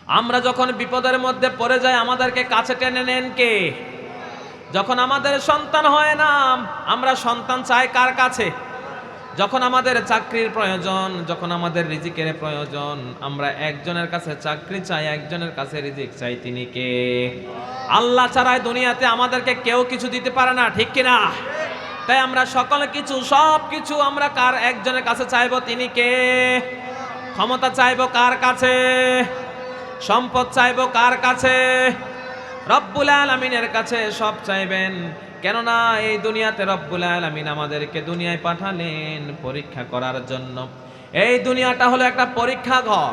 আমরা যখন বিপদের মধ্যে পড়ে যাই আমাদেরকে কাছে টেনে নেন কে? যখন আমাদের সন্তান হয় না, আমরা সন্তান চাই কার কাছে? যখন আমাদের চাকরির প্রয়োজন, যখন আমাদের রিজিকের প্রয়োজন, আমরা একজনের কাছে চাকরি চাই, একজনের কাছে রিজিক চাই, তিনি কে? আল্লাহ ছাড়াই দুনিয়াতে আমাদেরকে কেউ কিছু দিতে পারে না, ঠিক কিনা? তাই আমরা সকল কিছু, সব কিছু আমরা কার? একজনের কাছে চাইবো, তিনি কে? ক্ষমতা চাইবো কার কাছে? সম্পদ চাইবো কার কাছে? রব্বুল আলামিনের কাছে সব চাইবেন। কেননা এই দুনিয়াতে রব্বুল আলামিন আমাদেরকে দুনিয়ায় পাঠালেন পরীক্ষা করার জন্য। এই দুনিয়াটা হলো একটা পরীক্ষা ঘর।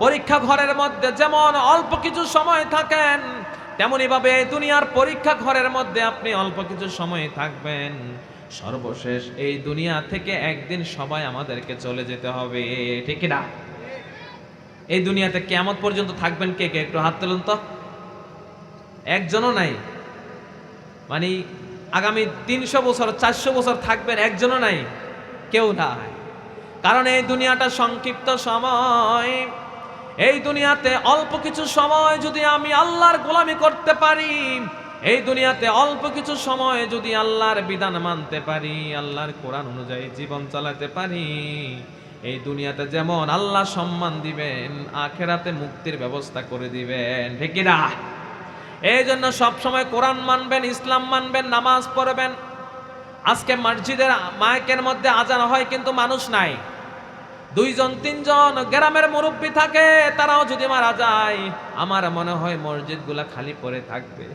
পরীক্ষা ঘরের মধ্যে যেমন অল্প কিছু সময় থাকেন, তেমনি ভাবে এই দুনিয়ার পরীক্ষা ঘরের মধ্যে আপনি অল্প কিছু সময় থাকবেন। সর্বশেষ এই দুনিয়া থেকে একদিন সবাই আমাদেরকে চলে যেতে হবে, ঠিক না? এই দুনিয়াতে কিয়ামত পর্যন্ত থাকবেন কে কে? একটু হাত তুলুন তো। একজনও নাই। মানে আগামী 300 বছর 400 বছর থাকবেন, একজনও নাই, কেউ নাই। কারণ এই দুনিয়াটা সংক্ষিপ্ত সময়। এই দুনিয়াতে অল্প কিছু সময় যদি আমি আল্লাহর গোলামি করতে পারি, এই দুনিয়াতে অল্প কিছু সময় যদি আল্লাহর বিধান মানতে পারি, আল্লাহর কোরআন অনুযায়ী জীবন চালাতে পারি, এই দুনিয়াতে যেমন আল্লাহ সম্মান দিবেন, আখেরাতে মুক্তির ব্যবস্থা করে দিবেন, ঠিক না? এই জন্য সবসময় কোরআন মানবেন, ইসলাম মানবেন, নামাজ পড়বেন। আজকে মসজিদের মাইকের মধ্যে আজান হয় কিন্তু মানুষ নাই। 2জন 3জন গ্রামের মুরব্বী থাকে, তারাও যদি মারা যায় আমার মনে হয় মসজিদগুলা খালি পড়ে থাকবে।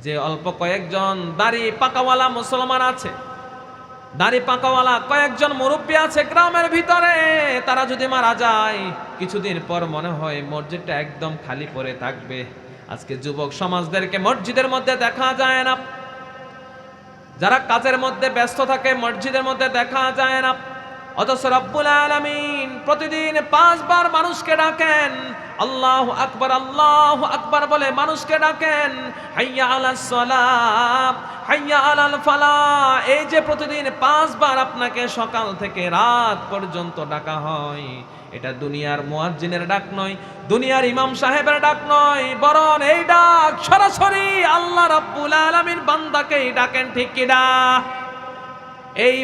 যে অল্প কয়েকজন দাড়ি পাকাওয়ালা মুসলমান আছে, দাড়ি পাকাওয়ালা কয়েকজন মুরব্বী আছে গ্রামের ভিতরে, তারা যদি মারা যায় কিছুদিন পর মনে হয় মসজিদটা একদম খালি পড়ে থাকবে। আজকে যুবক সমাজদেরকে মসজিদের মধ্যে দেখা যায় না, যারা কাজের মধ্যে ব্যস্ত থাকে মসজিদের মধ্যে দেখা যায় না। অথচ রব্বুল আলামিন প্রতিদিন 5 বার মানুষকে ডাকেন, আল্লাহু আকবার, আল্লাহু আকবার বলে মানুষকে ডাকেন, হাইয়া আলাস সালাহ, হাইয়া আলাল ফালাহ। এই যে প্রতিদিন 5 বার আপনাকে সকাল থেকে রাত পর্যন্ত ডাকা হয়, এটা দুনিয়ার মুয়াজ্জিনের ডাক নয়, দুনিয়ার ইমাম সাহেবের ডাক নয়, বরং এই ডাক সরাসরি আল্লাহ রাব্বুল আলামিন বান্দাকেই ডাকেন, ঠিক কি না? এই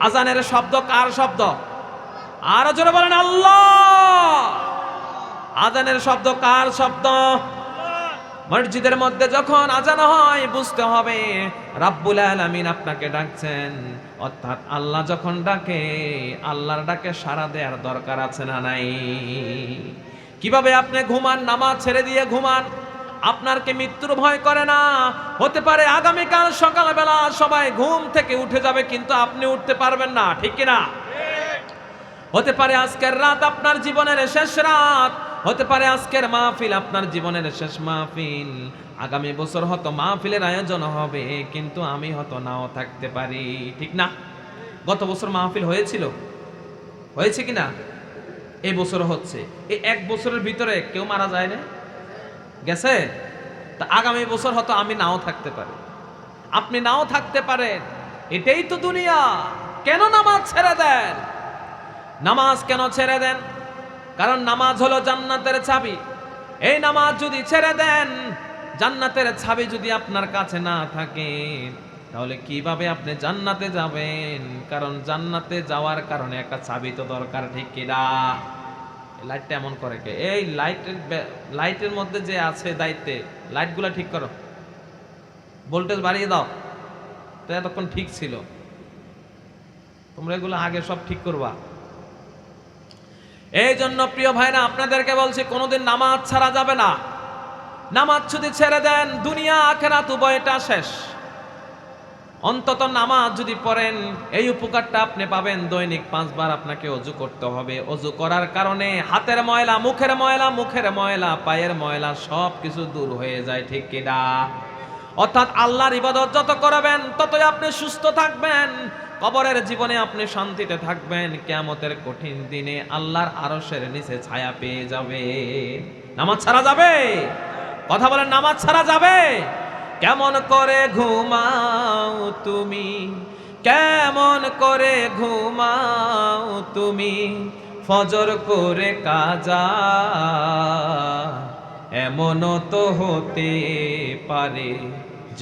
আজানের শব্দ কার শব্দ? আরো জোরে বলেন আল্লাহ। আজানের শব্দ কার শব্দ? মসজিদের মধ্যে যখন আজান হয় বুঝতে হবে রাব্বুল আলামিন আপনাকে ডাকছেন। অর্থাৎ আল্লাহ যখন ডাকে, আল্লাহর ডাকে সাড়া দেওয়ার দরকার আছে না নাই? কিভাবে আপনি ঘুমান, নামাজ ছেড়ে দিয়ে ঘুমান? আপনার কি মৃত্যুর ভয় করে না? হতে পারে আগামীকাল সকালবেলা সবাই ঘুম থেকে উঠে যাবে কিন্তু আপনি উঠতে পারবেন না, ঠিক কিনা? হতে পারে আজকের রাত আপনার জীবনের শেষ রাত, হতে পারে আজকের মাহফিল আপনার জীবনের শেষ মাহফিল। আগামী বছর হয়তো মাহফিলের আয়োজন হবে কিন্তু আমি হয়তো নাও থাকতে পারি, ঠিক না? গত বছর মাহফিল হয়েছিল, হয়েছে কিনা? এই বছর হচ্ছে। এই 1 বছরের ভিতরে কেউ মারা যায় না, গেছে? তা আগামী বছর হয়তো আমি নাও থাকতে পারি, আপনি নাও থাকতে পারেন। এটাই তো দুনিয়া। কেন নামাজ ছেড়ে দেন? নামাজ কেন ছেড়ে দেন? কারণ নামাজ হলো জান্নাতের চাবি। এই নামাজ যদি ছেড়ে দেন, জান্নাতের চাবি যদি আপনার কাছে না থাকে, তাহলে কিভাবে আপনি জান্নাতে যাবেন? কারণ জান্নাতে যাওয়ার কারণে একটা চাবি তো দরকার, ঠিক কিনা? লাইটটা এমন করে কে? এই লাইটের মধ্যে যে আছে দায়িত্বে, লাইটগুলা ঠিক করো, ভোল্টেজ বাড়িয়ে দাও। তো এতক্ষণ ঠিক ছিল, তোমরা এগুলো আগে সব ঠিক করবা। এই জন্য প্রিয় ভাইরা আপনাদেরকে বলছি, কোনোদিন নামাজ ছাড়া যাবে না। নামাজ যদি ছেড়ে দেন দুনিয়া আখিরাত উভয়টা শেষ। অন্তত নামাজ যদি পড়েন এই উপকারটা আপনি পাবেন। দৈনিক 5 বার আপনাকে ওযু করতে হবে। ওযু করার কারণে হাতের ময়লা, মুখের ময়লা, পায়ের ময়লা সব কিছু দূর হয়ে যায়, ঠিক কিনা? অর্থাৎ আল্লাহর ইবাদত যত করবেন ততই আপনি সুস্থ থাকবেন, কবরের জীবনে আপনি শান্তিতে থাকবেন, কিয়ামতের কঠিন দিনে আল্লাহর আরশের নিচে ছায়া পেয়ে যাবে। নামাজ ছাড়া যাবে? কথা বলেন, নামাজ ছাড়া যাবে? কেমন করে ঘুমাও তুমি, কেমন করে ঘুমাও তুমি, ফজর করে কাজা এমনও তো হতে পারে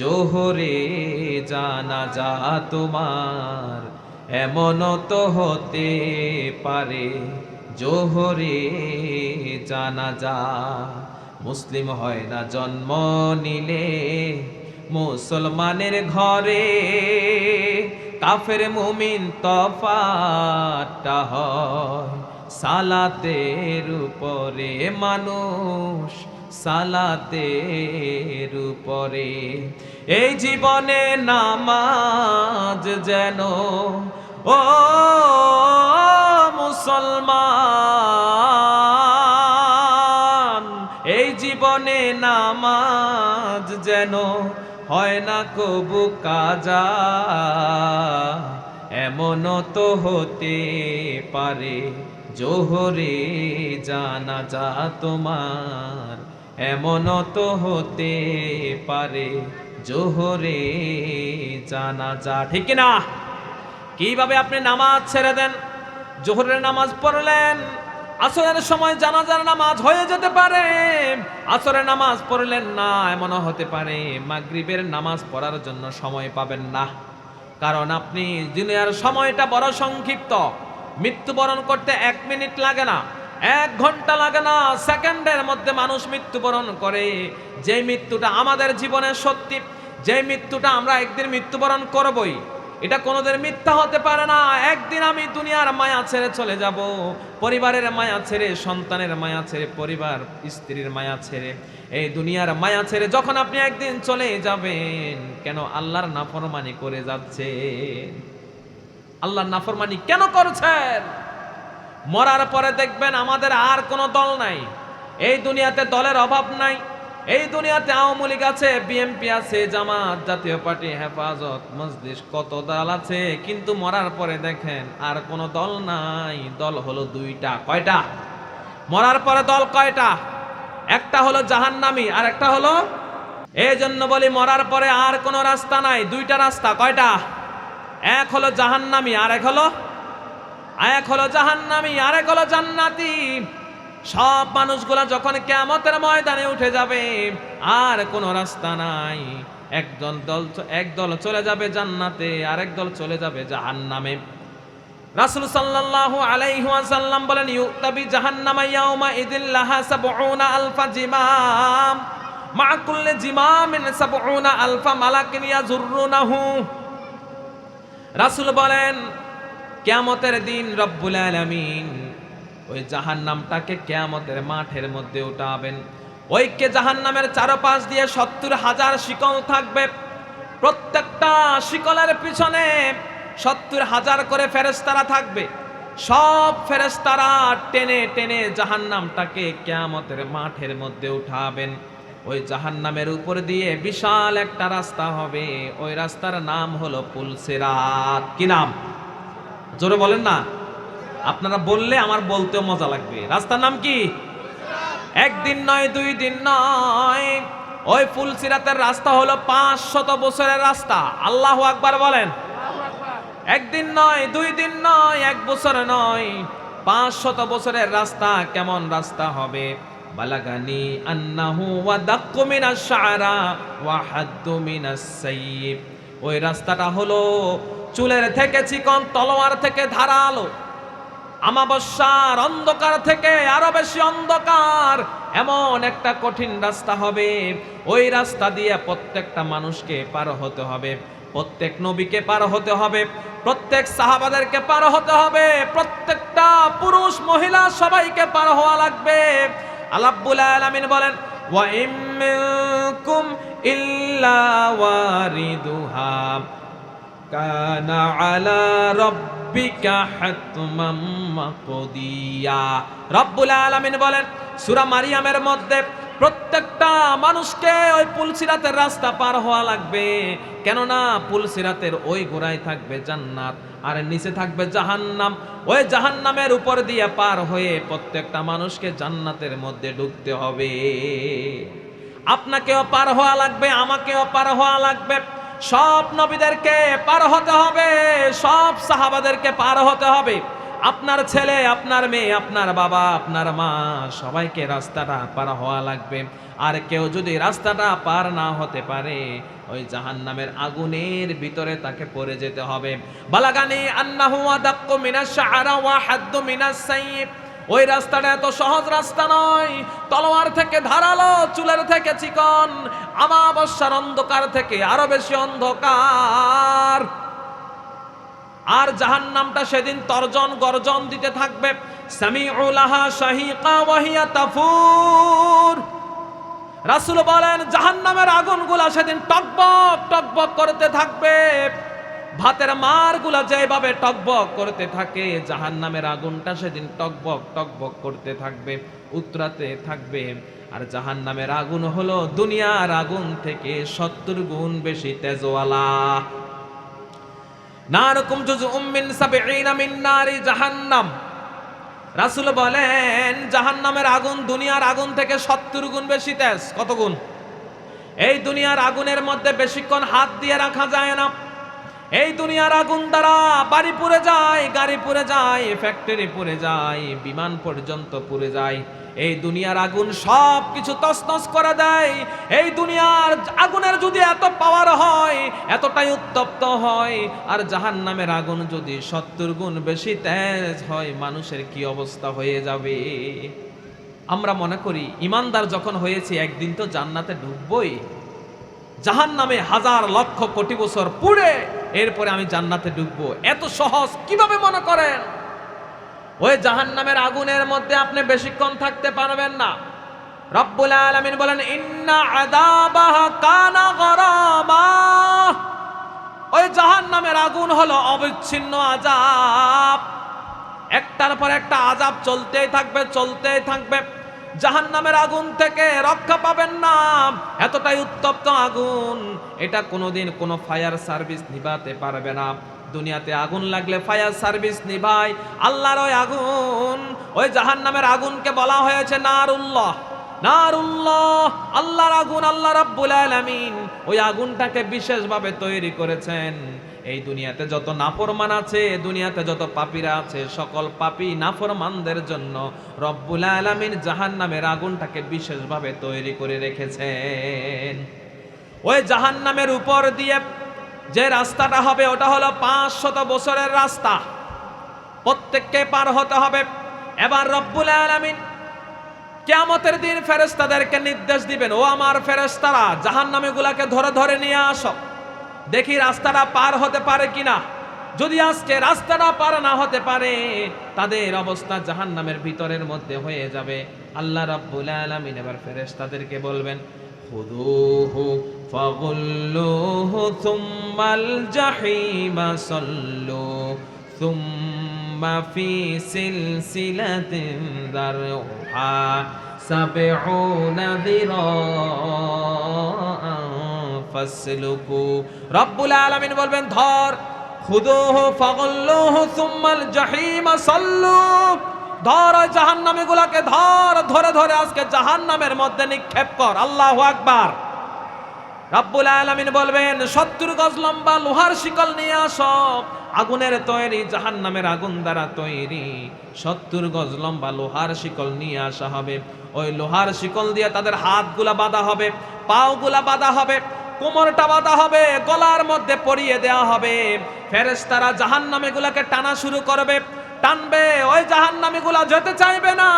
জোহরে জানাজা তোমার, এমনও তো হতে পারে জোহরে জানাজা। মুসলিম হয় না জন্ম নিলে মুসলমানের ঘরে, কাফের মুমিন তফাতটা হয় সালাতের উপরে, মানুষ সালাতের উপরে। এই জীবনে নামাজ যেন ও মুসলমান, এই জীবনে নামাজ যেন হয় না কবু কাজা, এমনও তো হতে পারে জোহরে জানাজা তোমার, এমনও তো হতে পারে জোহরে জানাজা। ঠিক না? কিভাবে আপনি নামাজ ছেড়ে দেন? জোহরের নামাজ পড়লেন, আসরের সময় জানাজার নামাজ হয়ে যেতে পারে, আসরের নামাজ পড়লেন না, এমনও হতে পারে মাগরিবের নামাজ পড়ার জন্য সময় পাবেন না। কারণ আপনি দুনিয়ার সময়টা বড় সংক্ষিপ্ত। মৃত্যুবরণ করতে 1 মিনিট লাগে না, 1 ঘন্টা লাগে না, সেকেন্ডের মধ্যে মানুষ মৃত্যুবরণ করে। যে মৃত্যুটা আমাদের জীবনের সত্যি, যে মৃত্যুটা আমরা একদিন মৃত্যুবরণ করবই, এটা কোনোদিন মিথ্যা হতে পারে না। একদিন আমি দুনিয়ার মায়া ছেড়ে চলে যাব, পরিবারের মায়া ছেড়ে, সন্তানের মায়া ছেড়ে, পরিবার স্ত্রীর মায়া ছেড়ে, এই দুনিয়ার মায়া ছেড়ে যখন আপনি একদিন চলে যাবেন, কেন আল্লাহর নাফরমানি করে যাচ্ছেন? আল্লাহর নাফরমানি কেন করছেন? মরার পরে দেখবেন আমাদের আর কোনো দল নাই। এই দুনিয়াতে দলের অভাব নাই। এই দুনিয়াতে আওয়ামী লীগ আছে, বিএনপি আছে, জামাত, জাতীয় পার্টি, হেফাজত, মজলিস, কত দল আছে, কিন্তু মরার পরে দেখেন আর কোনো দল নাই। দল হলো 2টা। কয়টা? মরার পরে দল কয়টা? একটা হলো জাহান্নামী আর একটা হলো, এই জন্য বলি মরার পরে আর কোনো রাস্তা নাই, 2টা রাস্তা। কয়টা? এক হলো জাহান্নামী আর এক হলো জাহান্নামী আর এক হলো জান্নাতি। সব মানুষগুলা যখন কিয়ামতের ময়দানে উঠে যাবে, আর কোনো রাস্তা নাই। এক দল চলে যাবে জান্নাতে, আরেক দল চলে যাবে জাহান্নামে। রাসূল সাল্লাল্লাহু আলাইহি ওয়াসাল্লাম বলেন, ইউতাবি জাহান্নামা ইয়াউমা ইদিল লাহা ৭০,০০০ জিমাম, মা কুল্লি জিমামিন ৭০,০০০ মালাকিন ইয়াজুরুনাহু। রাসূল বলেন, কিয়ামতের দিন রব্বুল আলামিন ওই জাহান্নামটাকে কিয়ামতের মাঠের মধ্যে উঠাবেন। ওইকে জাহান্নামের চারপাশ দিয়ে ৭০,০০০ শিকল থাকবে। প্রত্যেকটা শিকলের পিছনে ৭০,০০০ করে ফেরেশতারা থাকবে। সব ফেরেশতারা টেনে টেনে জাহান্নামটাকে কিয়ামতের মাঠের মধ্যে উঠাবেন। ওই জাহান্নামের উপর দিয়ে বিশাল একটা রাস্তা হবে। ওই রাস্তার নাম হলো পুলসিরাত। কি নাম? জোরে বলেন না, আপনারা বললে আমার বলতেও মজা লাগবে। রাস্তার নাম কি? একদিন নয়, 2 দিন নয়, ওই পুলসিরাতের রাস্তা হলো 500 বছরের রাস্তা। আল্লাহু আকবার বলেন। একদিন নয়, 2 দিন নয়, 1 বছর নয়, 500 বছরের রাস্তা। কেমন রাস্তা হবে? বালাগানি আন্নাহু ওয়া দাক্কু মিনাশ শা'রা ওয়া হাদ্দু মিনাস সাইয়্যিব। ওই রাস্তাটা হলো চুলের থেকে চিকন, তলোয়ার থেকে ধারালো, আমাবস্যার অন্ধকার থেকে আরো বেশি অন্ধকার, এমন একটা কঠিন রাস্তা হবে। ওই রাস্তা দিয়ে প্রত্যেকটা মানুষকে পার হতে হবে, প্রত্যেক নবীকে পার হতে হবে, প্রত্যেক সাহাবাদেরকে পার হতে হবে, প্রত্যেকটা পুরুষ মহিলা সবাইকে পার হওয়া লাগবে। আল্লাহ রাব্বুল আলামিন বলেন, ওয়া ইম মিনকুম ইল্লা ওয়ারিদুহা কানা আলা রাব্বিকা হাতমান মাকদিয়া। রব্বুল আলামিন বলেন সূরা মারিয়ামের মধ্যে, প্রত্যেকটা মানুষকে ওই পুলসিরাতের রাস্তা পার হওয়া লাগবে। কেননা পুলসিরাতের ওই গোড়ায় থাকবে জান্নাত আর নিচে থাকবে জাহান্নাম। ওই জাহান্নামের উপর দিয়ে পার হয়ে প্রত্যেকটা মানুষকে জান্নাতের মধ্যে ঢুকতে হবে। আপনাকেও পার হওয়া লাগবে, আমাকেও পার হওয়া লাগবে, সব নবীদেরকে পার হতে হবে, সব সাহাবাদেরকে পার হতে হবে। আপনার ছেলে, আপনার মেয়ে, আপনার বাবা, আপনার মা, সবাইকে রাস্তাটা পার হওয়া লাগবে। আর কেউ যদি রাস্তাটা পার না হতে পারে, ওই জাহান্নামের আগুনের ভিতরে তাকে পড়ে যেতে হবে। বালাগানি আন্নাহু আদাক্কু মিনাশ শাআরা ওয়া হাদ্দু মিনাস সাইয়্যিব। ওই রাস্তাটা এত সহজ রাস্তা নয়। তলোয়ার থেকে ধারালো, চুলের থেকে চিকন, আমাবস্যার অন্ধকার থেকে আরো বেশি অন্ধকার। আর জাহান্নামটা সেদিন তর্জন গর্জন দিতে থাকবে। সামিউ লাহা শাহিকা ওয়া হিয়া তাফুর। রাসূল বলেন জাহান্নামের আগুনগুলা সেদিন টকবক টকবক করতে থাকবে। ভাতের মারগুলা যেভাবে টকবক করতে থাকে, জাহান্নামের আগুনটা সেদিন টকবক টকবক করতে থাকবে, উতরাতে থাকবে। আর জাহান্নামের আগুন হলো দুনিয়ার আগুন থেকে 70 গুণ বেশি তেজওয়ালা। নারকুম জুজউম মিন 70 মিন নারি জাহান্নাম। রাসূল বলেন জাহান্নামের আগুন দুনিয়ার আগুন থেকে 70 গুণ বেশি তেজ। কত গুণ? এই দুনিয়ার আগুনের মধ্যে বেশিক্ষণ হাত দিয়ে রাখা যায় না। এই দুনিয়ার আগুন দ্বারা বাড়ি পুড়ে যায়, গাড়ি পুড়ে যায়, ফ্যাক্টরি পুড়ে যায়, বিমান পর্যন্ত পুড়ে যায়। এই দুনিয়ার আগুন সব কিছু তছনছ করে দেয়। এই দুনিয়ার আগুনের যদি এত পাওয়ার হয়, এতটাই উত্তপ্ত হয়, আর জাহান্নামের আগুন যদি 70 গুণ বেশি তেজ হয়, মানুষের কি অবস্থা হয়ে যাবে। আমরা মনে করি ইমানদার যখন হয়েছে একদিন তো জান্নাতে ঢুকবই, জাহান্নামে হাজার লক্ষ কোটি বছর পুড়ে এরপরে আমি জান্নাতে ঢুকবো। এত সহজ কিভাবে মনে করেন? ওই জাহান্নামের আগুনের মধ্যে আপনি বেশিক্ষণ থাকতে পারবেন না। রব্বুল আলামিন বলেন ইন্না আযাবাহা কানা গরামা। ওই জাহান্নামের আগুন হলো অবিচ্ছিন্ন আযাব, একটার পর একটা আযাব চলতেই থাকবে, চলতেই থাকবে। জাহান্নামের আগুন থেকে রক্ষা পাবেন না, এতটাই উত্তপ্ত আগুন। এটা কোনোদিন কোনো ফায়ার সার্ভিস নিভাতে পারবে না। দুনিয়াতে আগুন লাগলে ফায়ার সার্ভিস নিভায়, আল্লাহর ওই আগুন, ওই জাহান্নামের আগুনকে বলা হয়েছে নারুল্লাহ। নারুল্লাহ, আল্লাহর আগুন। আল্লাহ রাব্বুল আলামিন ওই আগুনটাকে বিশেষভাবে তৈরি করেছেন। এই দুনিয়াতে যত নাফরমান আছে, দুনিয়াতে যত পাপীরা আছে, সকল পাপী নাফরমানদের জন্য রব্বুল আলামিন জাহান্নামের আগুনটাকে বিশেষভাবে তৈরি করে রেখেছেন। ওই জাহান্নামের উপর দিয়ে যে রাস্তাটা হবে ওটা হলো 500 বছরের রাস্তা, প্রত্যেককে পার হতে হবে। এবার রব্বুল আলামিন কিয়ামতের দিন ফেরেশতাদেরকে নির্দেশ দিবেন, ও আমার ফেরেশতারা জাহান্নামীগুলোকে ধরে ধরে নিয়ে আসো, দেখি রাস্তাটা পার হতে পারে কিনা। যদি আজকে রাস্তাটা পার না হতে পারে, তাদের অবস্থা জাহান্নামের ভিতরের মধ্যে হয়ে যাবে। আল্লাহ রাব্বুল আলামিন এবার ফেরেশতাদেরকে বলবেন খুযুহু ফাগুল্লুহু সুম্মাল জাহিমা সাল্লু সুম্মা ফি সিলসিলাতিন যারউহা 70 যিরাআন ফাসলুকু। রব্বুল আলামিন বলবেন ধর, খুযুহু ফাগুল্লুহু সুম্মাল জাহিমা সাল্লু। ধর ওই জাহান্নামীগুলোকে ধর, ধরে ধরে আজকে জাহান্নামের মধ্যে নিক্ষেপ কর। আল্লাহু আকবার। রব্বুল আলামিন বলবেন 70 গজ লম্বা লোহার শিকল নিয়ে আসো। আগুনের তৈরি, জাহান্নামের আগুন দ্বারা তৈরি 70 গজ লম্বা লোহার শিকল নিয়ে আসা হবে। ওই লোহার শিকল দিয়ে তাদের হাতগুলা বাঁধা হবে, পাওগুলা বাঁধা হবে, কোমরটা বাঁধা হবে, গলার মধ্যে পরিয়ে দেওয়া হবে। ফেরেশতারা জাহান্নামীগুলোকে টানা শুরু করবে, টানবে। ওই জাহান্নামীগুলা যেতে চাইবে না,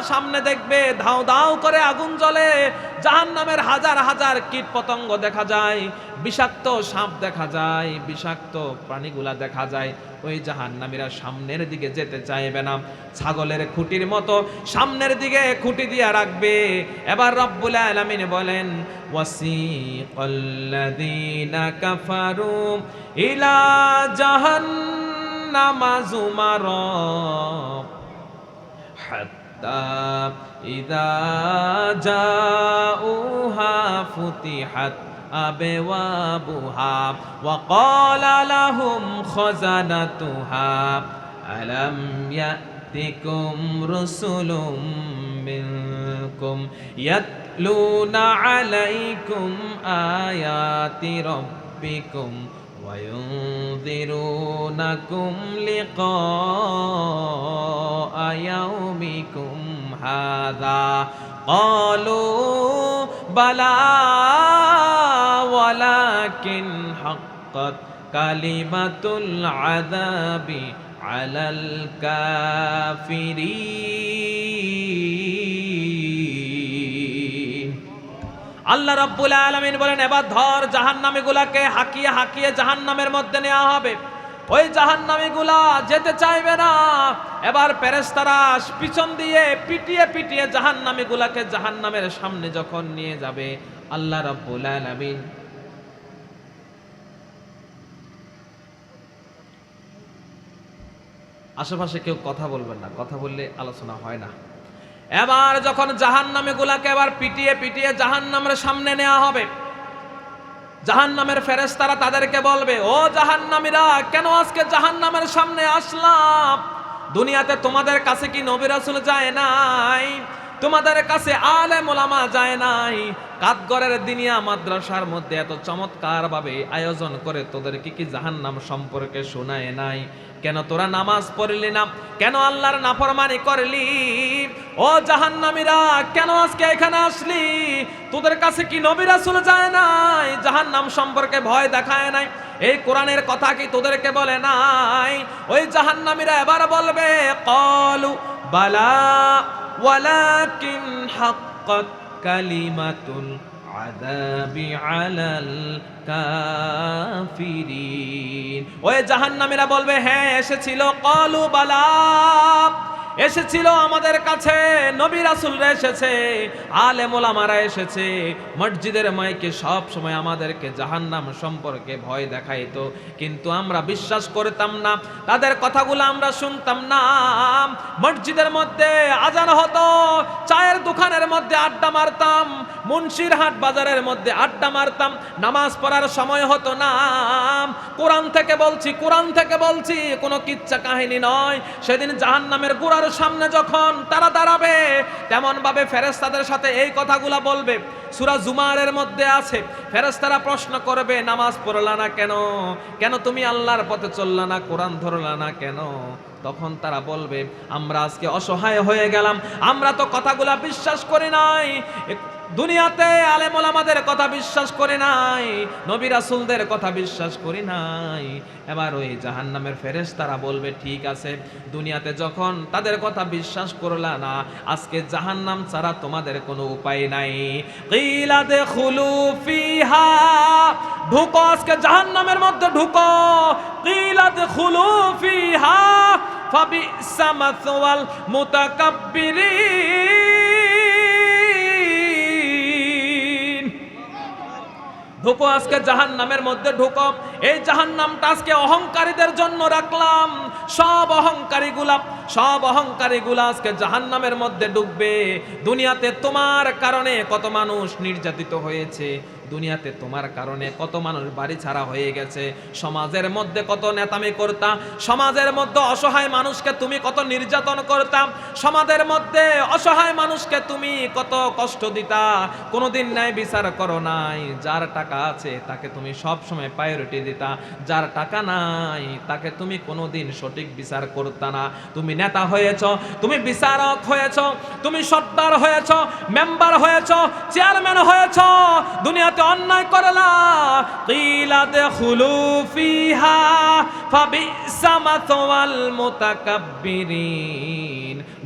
সামনে দেখবে ধাও ধাও করে আগুন জ্বলে, জাহান্নামের হাজার হাজার কীট পতঙ্গ দেখা যায়, বিষাক্ত সাপ দেখা যায়, বিষাক্ত প্রাণীগুলা দেখা যায়। ওই জাহান্নামীরা সামনের দিকে যেতে চাইবে না, ছাগলের খুঁটির মতো সামনের দিকে খুঁটি দিয়ে রাখবে। এবার রব্বুল আলামিন বলেন ওয়াসিকাল্লাযীনা কাফারু ইলা জাহান্নামা যুমারা হাত্তা ইযা জাউহা ফুতিহাত আবওয়াবুহা ওয়া ক্বালা লাহুম খাযানাতুহা আলাম ইয়াতিকুম রাসূলুম মিনকুম ইয়াতলুনা আলাইকুম আয়াতি রাব্বিকুম وينذرونكم لقاء يومكم هذا قالوا بلى ولكن حقت كلمة العذاب على الكافرين আল্লাহ রাব্বুল আলামিন বলেন এবার ধর জাহান্নামীগুলাকে হাকিয়ে হাকিয়ে জাহান্নামের মধ্যে নেওয়া হবে। ওই জাহান্নামীগুলা যেতে চাইবে না। এবার ফেরেশতারা পিছন দিয়ে পিটিয়ে পিটিয়ে জাহান্নামীগুলাকে জাহান্নামের সামনে যখন নিয়ে যাবে, আল্লাহ রাব্বুল আলামিন আশেপাশে কেউ কথা বলবেন না, কথা বললে আলোচনা হয় না। এবার যখন জাহান্নামীগুলাকে এবার পিটিয়ে পিটিয়ে জাহান্নামের সামনে নেওয়া হবে, জাহান্নামের ফেরেশতারা তাদেরকে বলবে, ও জাহান্নামীরা, কেন আজকে জাহান্নামের সামনে আসলাম? দুনিয়াতে তোমাদের কাছে কি নবী রাসূল যায় নাই? তোমাদের কাছে আলেম ওলামা যায় নাই? কাতগরের দিনিয়া মাদ্রাসার মধ্যে এত চমৎকার ভাবে আয়োজন করে তোদেরকে কি জাহান্নাম সম্পর্কে শোনায় নাই? কেন তোরা নামাজ পড়লি না? কেন আল্লাহর নাফরমানি করলি? ও জাহান্নামীরা, কেন আজকে এখানে আসলি? তোদের কাছে কি নবী রাসূল যায় নাই? জাহান্নাম সম্পর্কে ভয় দেখায় নাই? এই কোরআনের কথা কি তোদেরকে বলে নাই? ওই জাহান্নামীরা এবার বলবে, ক্বালু বালা ওয়ালাকিন হাক্কাত কালিমাতুল আযাবি আলাল কাফিরিন। ওই জাহান্নামীরা বলবে, হ্যাঁ এসেছিল, ক্বালু বালা, এসেছিল আমাদের কাছে, নবী রাসূলরা এসেছে, আলেম ওলামারা এসেছে, মসজিদের মাইকে সব সময় আমাদেরকে জাহান্নাম সম্পর্কে ভয় দেখাইতো, কিন্তু আমরা বিশ্বাস করতাম না, তাদের কথাগুলো আমরা শুনতাম না। মসজিদের মধ্যে আজান হতো, চায়ের দোকানের মধ্যে আড্ডা মারতাম, মুন্সির হাট বাজারের মধ্যে আড্ডা মারতাম, নামাজ পড়ার সময় হতো না। কোরআন থেকে বলছি, কোরআন থেকে বলছি, কোনো কিচ্ছা কাহিনী নয়। সেদিন জাহান্নামের গোড়ার সামনে যখন তারা দাঁড়াবে, তেমন ভাবে ফেরেশতাদের সাথে এই কথাগুলা বলবে। সূরা জুমারের মধ্যে আছে, ফেরেশতারা প্রশ্ন করবে, নামাজ পড়লা না কেন? কেন তুমি আল্লাহর পথে চললা না? কোরআন ধরলা না কেন? তখন তারা বলবে, আমরা আজকে অসহায় হয়ে গেলাম, আমরা তো কথাগুলা বিশ্বাস করি নাই, দুনিয়াতে আলেম ওলামাদের কথা বিশ্বাস করি নাই, নবী রাসূলদের কথা বিশ্বাস করি নাই। এবার ওই জাহান্নামের ফেরেশতারা বলবে, ঠিক আছে, দুনিয়াতে যখন তাদের কথা বিশ্বাস করলা না, আজকে জাহান্নাম ছাড়া তোমাদের কোনো উপায় নাই। কিলা দুখুলু ফিহা, ঢুকো আজকে জাহান্নামের মধ্যে ঢুকো। কিলা দুখুলু ফিহা ফাবিসা মাসওয়াল মুতাকাব্বিরিন। ঢুকো আজকে জাহান্নামের মধ্যে ঢুকো। এই জাহান্নামটা আজকে অহংকারীদের জন্য রাখলাম। সব অহংকারীগুলা আজকে জাহান্নামের মধ্যে ডুববে। দুনিয়াতে তোমার কারণে কত মানুষ নির্যাতিত হয়েছে, দুনিয়াতে তোমার কারণে কত মানুষ বাড়ি ছাড়া হয়ে গেছে, সমাজের মধ্যে কত নেতামি করতা, সমাজের মধ্যে অসহায় মানুষকে তুমি কত নির্যাতন করতাম, সমাজের মধ্যে অসহায় মানুষকে তুমি কত কষ্ট দিতা, কোনোদিন ন্যায় বিচার করো নাই। যার টাকা আছে তাকে তুমি সব সময় প্রায়োরিটি দিতা, যার টাকা নাই তাকে তুমি কোনোদিন সঠিক বিচার করতা না। তুমি নেতা হয়েছ, তুমি বিচারক হয়েছ, তুমি সর্দার হয়েছ, মেম্বার হয়েছ, চেয়ারম্যান হয়েছ, দুনিয়াতে অন্যায় করলা। কিলা দুখুলু ফিহা ফাবিসা মাসওয়াল মুতাকাব্বিরিন।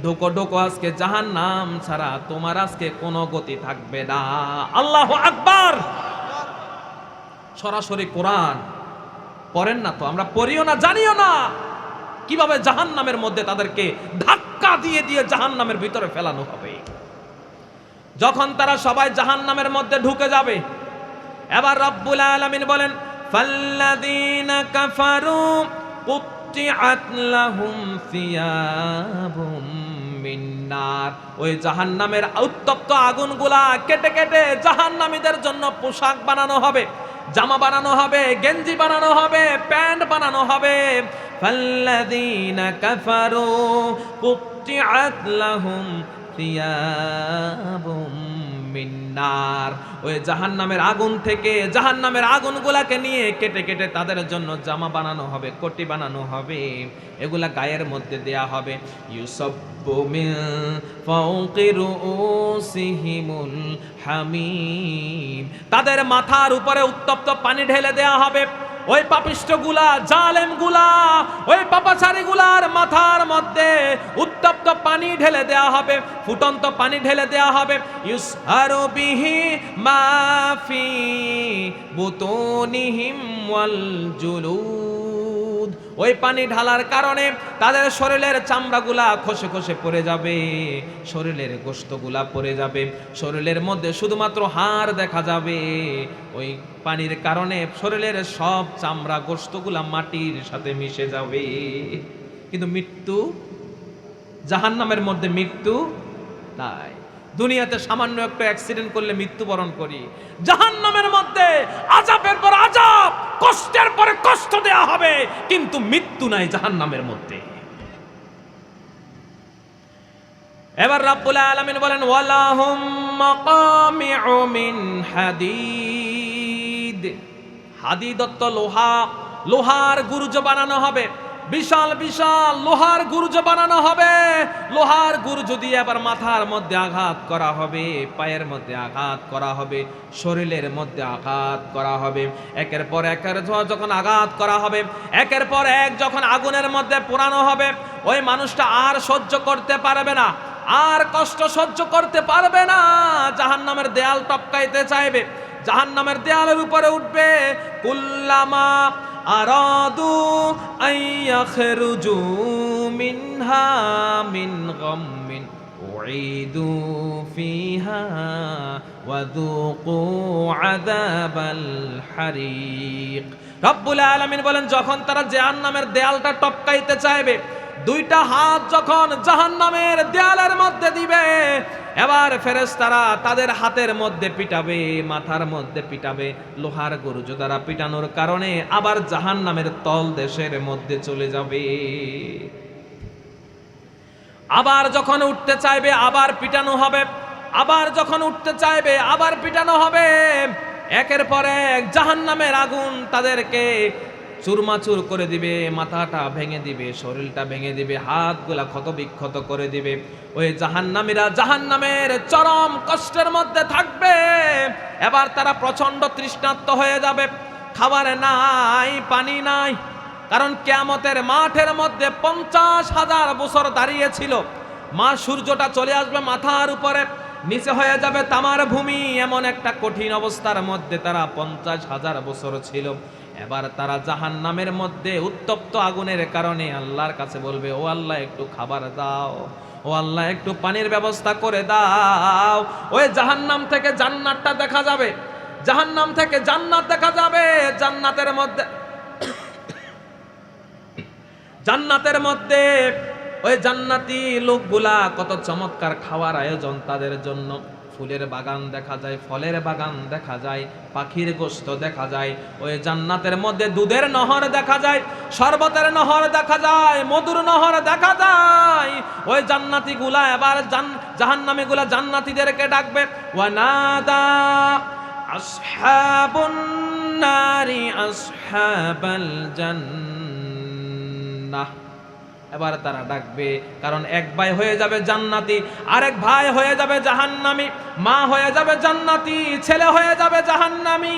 ঢোকো ঢোকো আজকে জাহান্নাম ছাড়া তোমার আজকে কোনো গতি থাকবে না। আল্লাহু আকবার। সরাসরি কোরআন পড়েন না তো, আমরা পড়িও না, জানিও না কিভাবে জাহান্নামের মধ্যে তাদেরকে ধাক্কা দিয়ে দিয়ে জাহান্নামের ভিতরে ফেলানো হবে। যখন তারা সবাই জাহান্নামের মধ্যে ঢুকে যাবে, এবার রব্বুল আলামিন বলেন, ফাল্লাযীনা কাফারু কুত্তিআত লাহুম সিয়াবুম মিন নার। ওই জাহান্নামের উত্তপ্ত আগুনগুলা কেটে কেটে জাহান্নামীদের জন্য পোশাক বানানো হবে, জামা বানানো হবে, গেঞ্জি বানানো হবে, প্যান্ট বানানো হবে। ফাল্লাযীনা কাফারু কুত্তিআত লাহুম সিয়াবুম মিন্নার। ওই জাহান্নামের আগুন থেকে, জাহান্নামের আগুনগুলাকে নিয়ে কেটে কেটে তাদের জন্য জামা বানানো হবে, কোটি বানানো হবে, এগুলা গায়ের মধ্যে দেয়া হবে। ইউসাব্বু মিন ফাওকি রুউসিহিমুল হামিম, তাদের মাথার উপরে উত্তপ্ত পানি ঢেলে দেয়া হবে। ওই পাপিষ্ঠগুলা, জালেমগুলা, ওই পাপাচারীগুলার মাথার মধ্যে উত্তপ্ত পানি ঢেলে দেয়া হবে, ফুটন্ত পানি ঢেলে দেয়া হবে। ইউসহারু বিহি মা ফি বুতুনিহিম ওয়াল জুলুদ, ওই পানি ঢালার কারণে তাদের শরীরের চামড়াগুলা খসে খসে পড়ে যাবে, শরীরের গোশতগুলা পড়ে যাবে, শরীরের মধ্যে শুধুমাত্র হাড় দেখা যাবে। ওই পানির কারণে শরীরের সব চামড়া গোশতগুলা মাটির সাথে মিশে যাবে। কিন্তু মৃত্যু, জাহান্নামের মধ্যে মৃত্যু নাই। দুনিয়াতে সামান্য একটা অ্যাক্সিডেন্ট করলে মৃত্যুবরণ করি, জাহান্নামের মধ্যে আযাবের পর আযাব, কষ্টের পরে কষ্ট দেয়া হবে, কিন্তু মৃত্যু নাই জাহান্নামের মধ্যে। এবার রাব্বুল আলামিন বলেন ওয়ালাহুম মাকামিউ মিন হাদিদ, হাদিদ অর্থ লোহা, লোহার গুরুজ বানানো হবে, বিশাল বিশাল লোহার গুরুজ বানানো হবে। লোহার গুরুজ দিয়ে আবার মাথার মধ্যে আঘাত করা হবে, পায়ের মধ্যে আঘাত করা হবে, শরীরের মধ্যে আঘাত করা হবে। একের পর একের যখন আঘাত করা হবে, একের পর এক যখন আগুনের মধ্যে পোড়ানো হবে, ওই মানুষটা আর সহ্য করতে পারবে না, আর কষ্ট সহ্য করতে পারবে না, জাহান্নামের দেয়াল টপকাইতে চাইবে, জাহান্নামের দেয়ালের উপরে উঠবে। কুল্লামা আরাদু আইয়াখরুজু মিনহা মিন গাম্মিন উঈদু ফিহা ওয়া যুকু আযাবাল হারিক। রব্বুল আলামিন বলেন যখন তারা জাহান্নামের দেয়ালটা টপকাইতে চাইবে, দুইটা হাত যখন জাহান্নামের দেয়ালের মধ্যে দিবে, এবার ফেরেশতারা তাদের হাতের মধ্যে পিটাবে, মাথার মধ্যে পিটাবে, লোহার গুরুজ দ্বারা পিটানোর কারণে আবার জাহান্নামের তল দেশের মধ্যে চলে যাবে। আবার যখন উঠতে চাইবে আবার পিটানো হবে, আবার যখন উঠতে চাইবে আবার পিটানো হবে। একের পর এক জাহান্নামের আগুন তাদেরকে চুরমাচুর করে দিবে, মাথাটা ভেঙে দিবে, শরীরটা ভেঙে দিবে, হাতগুলা ক্ষত বিক্ষত করে দিবে। ওই জাহান্নামীরা জাহান্নামের চরম কষ্টের মধ্যে থাকবে। এবার তারা প্রচন্ড তৃষ্ণার্ত হয়ে যাবে, খাবার নাই, পানি নাই। কারণ কিয়ামতের মাঠের মধ্যে 50,000 বছর দাঁড়িয়েছিল, মা সূর্যটা চলে আসবে মাথার উপরে, নিচে হয়ে যাবে তামার ভূমি, এমন একটা কঠিন অবস্থার মধ্যে তারা 50,000 বছর ছিল। এবার তারা জাহান্নামের মধ্যে উত্তপ্ত আগুনের কারণে আল্লাহর কাছে বলবে, ও আল্লাহ একটু খাবার দাও, ও আল্লাহ একটু পানির ব্যবস্থা করে দাও। ওই জাহান্নাম থেকে জান্নাতটা দেখা যাবে, জাহান্নাম থেকে জান্নাত দেখা যাবে। জান্নাতের মধ্যে ওই জান্নাতি লোকগুলা কত চমৎকার খাওয়ার আয়োজন তাদের জন্য। ফুলের বাগান দেখা যায়, ফলের বাগান দেখা যায়, পাখির গোশত দেখা যায়। ওই জান্নাতের মধ্যে দুধের নহর দেখা যায়, শরবতের নহর দেখা যায়, মধুর নহর দেখা যায়। ওই জান্নাতি গুলা এবার জাহান্নামী গুলা জান্নাতীদেরকে ডাকবে, ওয়ানাদা আসহাবুন নারি আসহাবাল জান্নাহ। এবার তারা ডাকবে, কারণ এক ভাই হয়ে যাবে জান্নাতি, আরেক ভাই হয়ে যাবে জাহান্নামী, মা হয়ে যাবে জান্নাতি, ছেলে হয়ে যাবে জাহান্নামী,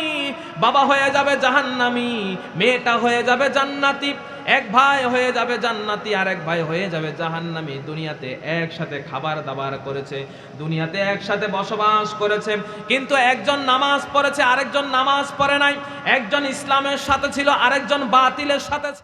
বাবা হয়ে যাবে জাহান্নামী, মেয়েটা হয়ে যাবে জান্নাতি। এক ভাই হয়ে যাবে জান্নাতি, আরেক ভাই হয়ে যাবে জাহান্নামী। দুনিয়াতে একসাথে খাবার দাবার করেছে, দুনিয়াতে একসাথে বসবাস করেছে, কিন্তু একজন নামাজ পড়েছে, আরেকজন নামাজ পড়ে নাই, একজন ইসলামের সাথে ছিল, আরেকজন বাতিলের সাথে ছিল।